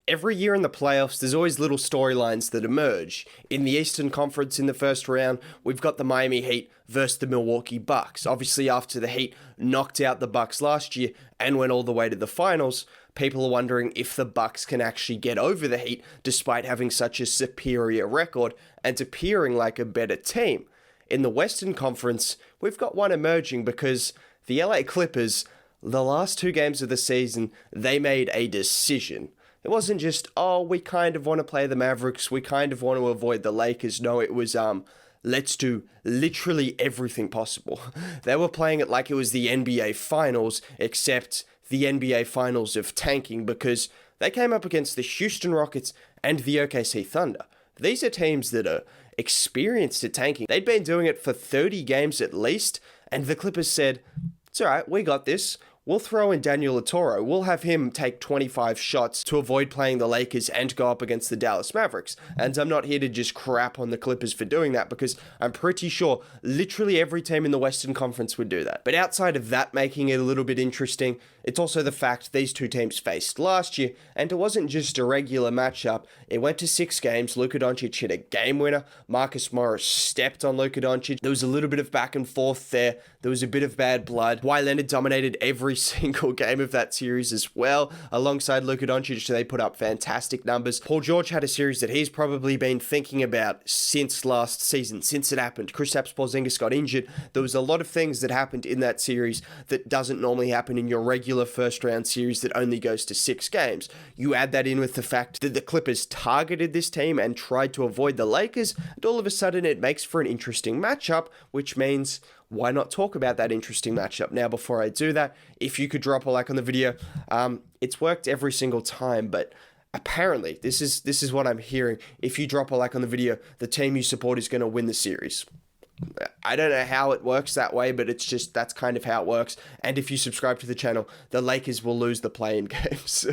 Every year in the playoffs, there's always little storylines that emerge. In the Eastern Conference in the first round, we've got the Miami Heat versus the Milwaukee Bucks. Obviously, after the Heat knocked out the Bucks last year and went all the way to the finals, people are wondering if the Bucks can actually get over the Heat despite having such a superior record and appearing like a better team. In the Western Conference, we've got one emerging because the LA Clippers, the last 2 games of the season, they made a decision. It wasn't just, we kind of want to play the Mavericks, we kind of want to avoid the Lakers. No, it was, let's do literally everything possible. They were playing it like it was the NBA Finals, except the NBA Finals of tanking, because they came up against the Houston Rockets and the OKC Thunder. These are teams that are experienced at tanking. They'd been doing it for 30 games at least, and the Clippers said, it's all right, we got this. We'll throw in Daniel Latorre. We'll have him take 25 shots to avoid playing the Lakers and go up against the Dallas Mavericks. And I'm not here to just crap on the Clippers for doing that, because I'm pretty sure literally every team in the Western Conference would do that. But outside of that making it a little bit interesting, it's also the fact these two teams faced last year, and it wasn't just a regular matchup. It went to 6 games. Luka Doncic hit a game winner. Marcus Morris stepped on Luka Doncic. There was a little bit of back and forth there. There was a bit of bad blood. Kawhi Leonard dominated every single game of that series as well. Alongside Luka Doncic, they put up fantastic numbers. Paul George had a series that he's probably been thinking about since last season, since it happened. Kristaps Porzingis got injured. There was a lot of things that happened in that series that doesn't normally happen in your regular first round series that only goes to 6 games. You add that in with the fact that the Clippers targeted this team and tried to avoid the Lakers, and all of a sudden it makes for an interesting matchup, which means why not talk about that interesting matchup? Now, before I do that, if you could drop a like on the video, it's worked every single time, but apparently this is what I'm hearing. If you drop a like on the video, the team you support is going to win the series. I don't know how it works that way, but it's just, that's kind of how it works. And if you subscribe to the channel, the Lakers will lose the play-in games.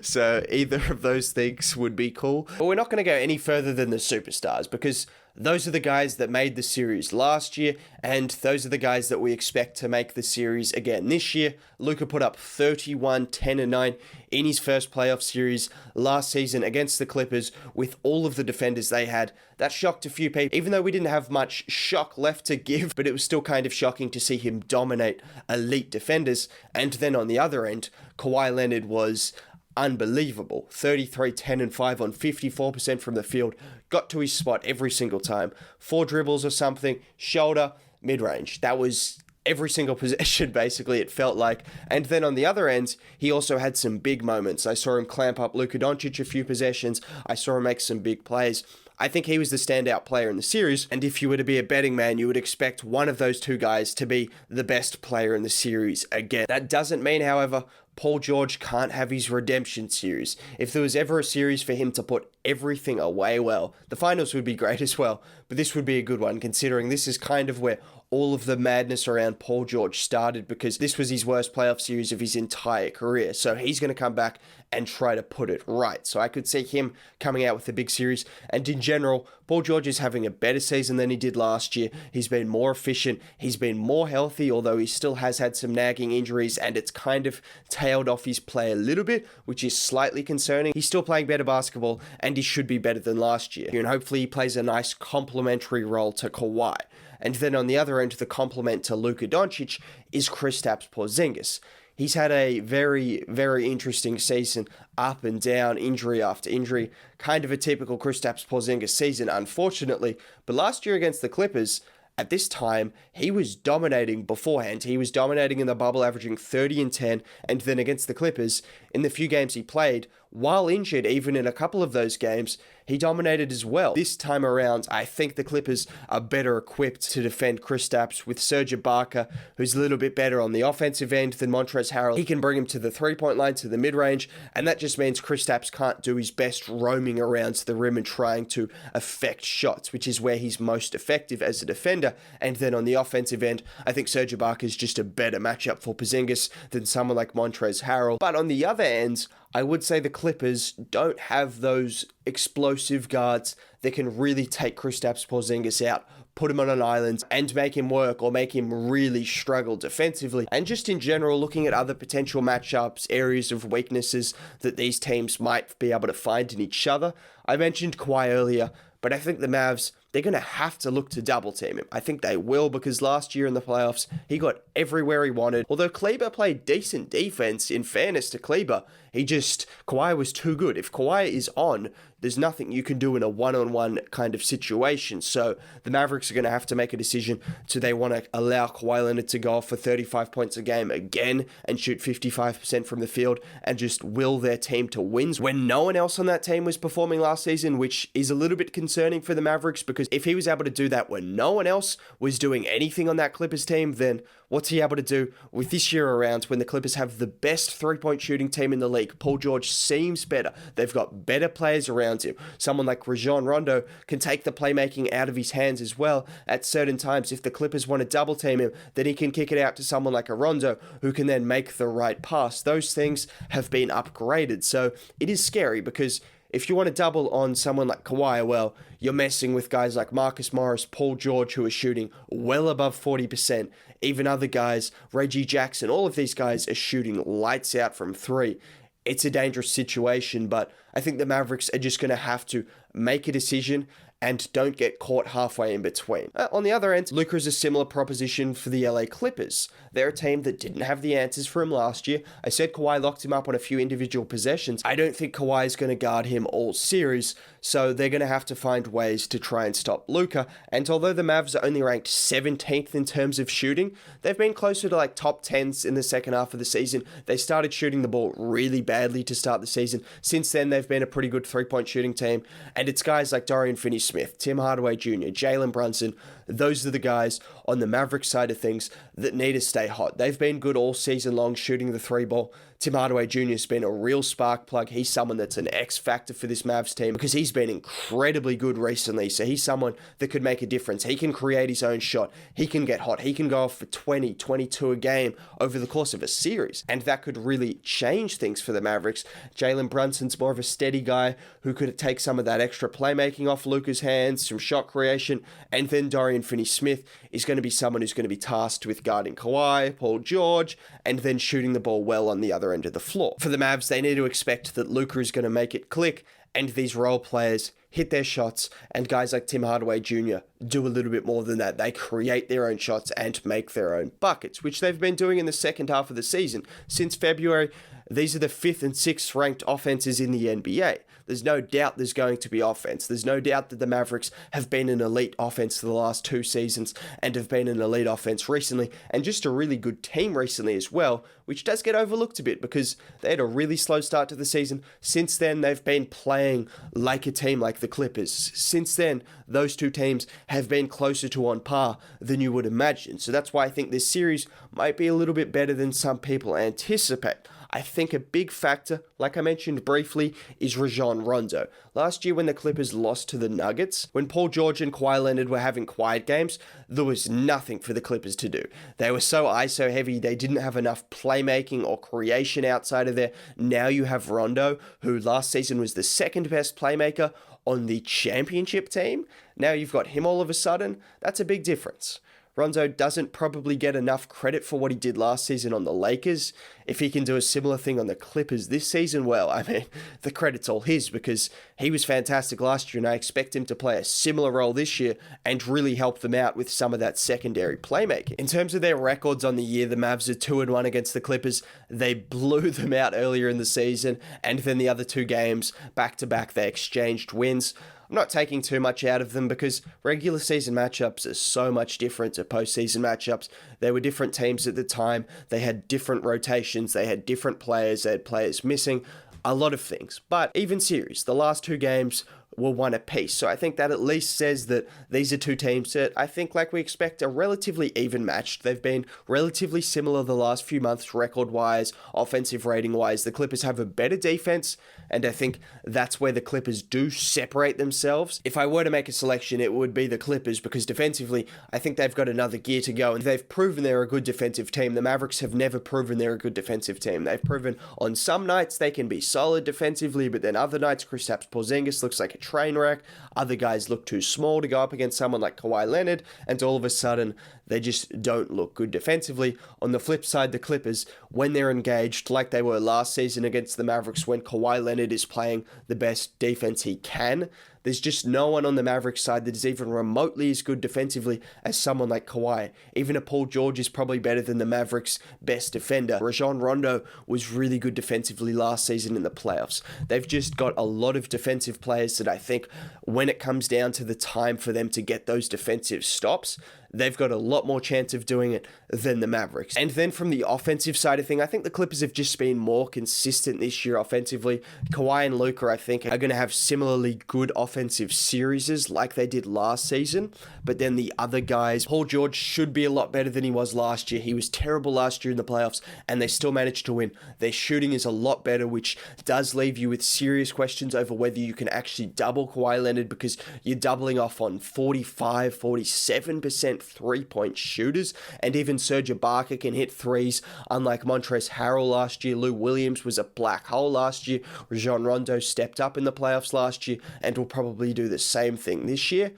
So either of those things would be cool. But we're not going to go any further than the superstars, because those are the guys that made the series last year, and those are the guys that we expect to make the series again this year. Luka put up 31, 10, and 9 in his first playoff series last season against the Clippers with all of the defenders they had. That shocked a few people, even though we didn't have much shock left to give, but it was still kind of shocking to see him dominate elite defenders. And then on the other end, Kawhi Leonard was unbelievable. 33, 10, and 5 on 54% from the field. Got to his spot every single time. 4 dribbles or something, shoulder, mid-range. That was every single possession, basically, it felt like. And then on the other end, he also had some big moments. I saw him clamp up Luka Doncic a few possessions. I saw him make some big plays. I think he was the standout player in the series, and if you were to be a betting man, you would expect one of those 2 guys to be the best player in the series again. That doesn't mean, however, Paul George can't have his redemption series. If there was ever a series for him to put everything away well, the finals would be great as well, but this would be a good one, considering this is kind of where all of the madness around Paul George started, because this was his worst playoff series of his entire career. So he's going to come back and try to put it right. So I could see him coming out with a big series. And in general, Paul George is having a better season than he did last year. He's been more efficient. He's been more healthy, although he still has had some nagging injuries, and it's kind of tailed off his play a little bit, which is slightly concerning. He's still playing better basketball, and he should be better than last year. And hopefully he plays a nice complementary role to Kawhi. And then on the other end, the complement to Luka Doncic is Kristaps Porzingis. He's had a very, very interesting season, up and down, injury after injury. Kind of a typical Kristaps Porzingis season, unfortunately. But last year against the Clippers, at this time, he was dominating beforehand. He was dominating in the bubble, averaging 30 and 10, and then against the Clippers, in the few games he played, while injured, even in a couple of those games, he dominated as well. This time around, I think the Clippers are better equipped to defend Kristaps with Serge Ibaka, who's a little bit better on the offensive end than Montrezl Harrell. He can bring him to the 3-point line, to the mid-range, and that just means Kristaps can't do his best roaming around to the rim and trying to affect shots, which is where he's most effective as a defender. And then on the offensive end, I think Serge Ibaka is just a better matchup for Porzingis than someone like Montrezl Harrell. But on the other end, I would say the Clippers don't have those explosive guards that can really take Kristaps Porzingis out put him on an island and make him work or make him really struggle defensively. And just in general, looking at other potential matchups, areas of weaknesses that these teams might be able to find in each other. I mentioned Kawhi earlier, but I think the Mavs, they're going to have to look to double team him. I think they will, because last year in the playoffs, he got everywhere he wanted. Although Kleber played decent defense, in fairness to Kleber, Kawhi was too good. If Kawhi is on, there's nothing you can do in a one-on-one kind of situation. So the Mavericks are going to have to make a decision. Do they want to allow Kawhi Leonard to go off for 35 points a game again and shoot 55% from the field and just will their team to wins when no one else on that team was performing last season, which is a little bit concerning for the Mavericks, because if he was able to do that when no one else was doing anything on that Clippers team, then what's he able to do with this year around when the Clippers have the best three-point shooting team in the league? Paul George seems better. They've got better players around him. Someone like Rajon Rondo can take the playmaking out of his hands as well at certain times. If the Clippers want to double team him, then he can kick it out to someone like a Rondo who can then make the right pass. Those things have been upgraded. So it is scary, because if you want to double on someone like Kawhi, well, you're messing with guys like Marcus Morris, Paul George, who are shooting well above 40%. Even other guys, Reggie Jackson, all of these guys are shooting lights out from three. It's a dangerous situation, but I think the Mavericks are just going to have to make a decision and don't get caught halfway in between. On the other end, Luka is a similar proposition for the LA Clippers. They're a team that didn't have the answers for him last year. I said Kawhi locked him up on a few individual possessions. I don't think Kawhi is going to guard him all series, so they're going to have to find ways to try and stop Luka. And although the Mavs are only ranked 17th in terms of shooting, they've been closer to like top 10s in the second half of the season. They started shooting the ball really badly to start the season. Since then, they've been a pretty good three-point shooting team, and it's guys like Dorian Finney-Smith, Tim Hardaway Jr., Jalen Brunson. Those are the guys on the Mavericks side of things that need to stay hot. They've been good all season long shooting the three ball. Tim Hardaway Jr. has been a real spark plug. He's someone that's an X factor for this Mavs team because he's been incredibly good recently. So he's someone that could make a difference. He can create his own shot. He can get hot. He can go off for 20, 22 a game over the course of a series. And that could really change things for the Mavericks. Jalen Brunson's more of a steady guy who could take some of that extra playmaking off Luka's hands, some shot creation. And then Dorian Finney-Smith is going to be someone who's going to be tasked with guarding Kawhi, Paul George, and then shooting the ball well on the other end of the floor. For the Mavs, they need to expect that Luka is going to make it click and these role players hit their shots, and guys like Tim Hardaway Jr. do a little bit more than that. They create their own shots and make their own buckets, which they've been doing in the second half of the season. Since February, these are the 5th and 6th ranked offenses in the NBA. There's no doubt there's going to be offense. There's no doubt that the Mavericks have been an elite offense for the last 2 seasons and have been an elite offense recently, and just a really good team recently as well, which does get overlooked a bit because they had a really slow start to the season. Since then, they've been playing like a team like the Clippers. Since then, those two teams have been closer to on par than you would imagine. So that's why I think this series might be a little bit better than some people anticipate. I think a big factor, like I mentioned briefly, is Rajon Rondo. Last year when the Clippers lost to the Nuggets, when Paul George and Kawhi Leonard were having quiet games, there was nothing for the Clippers to do. They were so ISO heavy, they didn't have enough playmaking or creation outside of there. Now you have Rondo, who last season was the second best playmaker on the championship team. Now you've got him all of a sudden. That's a big difference. Rondo doesn't probably get enough credit for what he did last season on the Lakers. If he can do a similar thing on the Clippers this season, well, I mean, the credit's all his because he was fantastic last year, and I expect him to play a similar role this year and really help them out with some of that secondary playmaking. In terms of their records on the year, the Mavs are 2-1 against the Clippers. They blew them out earlier in the season, and then the other 2 games, back-to-back, they exchanged wins. I'm not taking too much out of them because regular season matchups are so much different to postseason matchups. They were different teams at the time. They had different rotations. They had different players. They had players missing. A lot of things. But even series, the last 2 games were 1 apiece. So I think that at least says that these are 2 teams that I think, like we expect, are relatively even matched. They've been relatively similar the last few months record-wise, offensive rating-wise. The Clippers have a better defense, and I think that's where the Clippers do separate themselves. If I were to make a selection, it would be the Clippers because defensively, I think they've got another gear to go, and they've proven they're a good defensive team. The Mavericks have never proven they're a good defensive team. They've proven on some nights they can be solid defensively, but then other nights, Kristaps Porzingis looks like a train wreck. Other guys look too small to go up against someone like Kawhi Leonard, and all of a sudden, they just don't look good defensively. On the flip side, the Clippers, when they're engaged, like they were last season against the Mavericks, when Kawhi Leonard is playing the best defense he can, there's just no one on the Mavericks side that is even remotely as good defensively as someone like Kawhi. Even a Paul George is probably better than the Mavericks' best defender. Rajon Rondo was really good defensively last season in the playoffs. They've just got a lot of defensive players that I think when it comes down to the time for them to get those defensive stops, they've got a lot more chance of doing it than the Mavericks. And then from the offensive side of things, I think the Clippers have just been more consistent this year offensively. Kawhi and Luka, I think, are going to have similarly good offensive series like they did last season. But then the other guys, Paul George should be a lot better than he was last year. He was terrible last year in the playoffs, and they still managed to win. Their shooting is a lot better, which does leave you with serious questions over whether you can actually double Kawhi Leonard, because you're doubling off on 45, 47% three-point shooters, and even Serge Ibaka can hit threes, unlike Montrezl Harrell last year. Lou Williams was a black hole last year. Rajon Rondo stepped up in the playoffs last year and will probably do the same thing this year.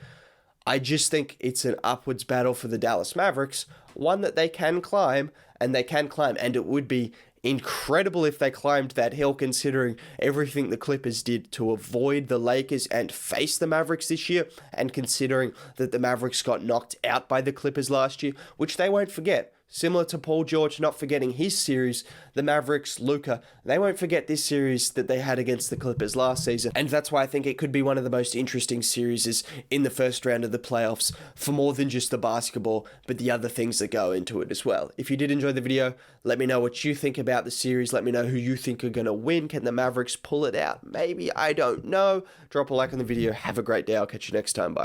I just think it's an upwards battle for the Dallas Mavericks, one that they can climb, and it would be incredible if they climbed that hill, considering everything the Clippers did to avoid the Lakers and face the Mavericks this year, and considering that the Mavericks got knocked out by the Clippers last year, which they won't forget. Similar to Paul George not forgetting his series, the Mavericks, Luka, they won't forget this series that they had against the Clippers last season. And that's why I think it could be one of the most interesting series in the first round of the playoffs, for more than just the basketball, but the other things that go into it as well. If you did enjoy the video, let me know what you think about the series. Let me know who you think are going to win. Can the Mavericks pull it out? Maybe, I don't know. Drop a like on the video. Have a great day. I'll catch you next time. Bye.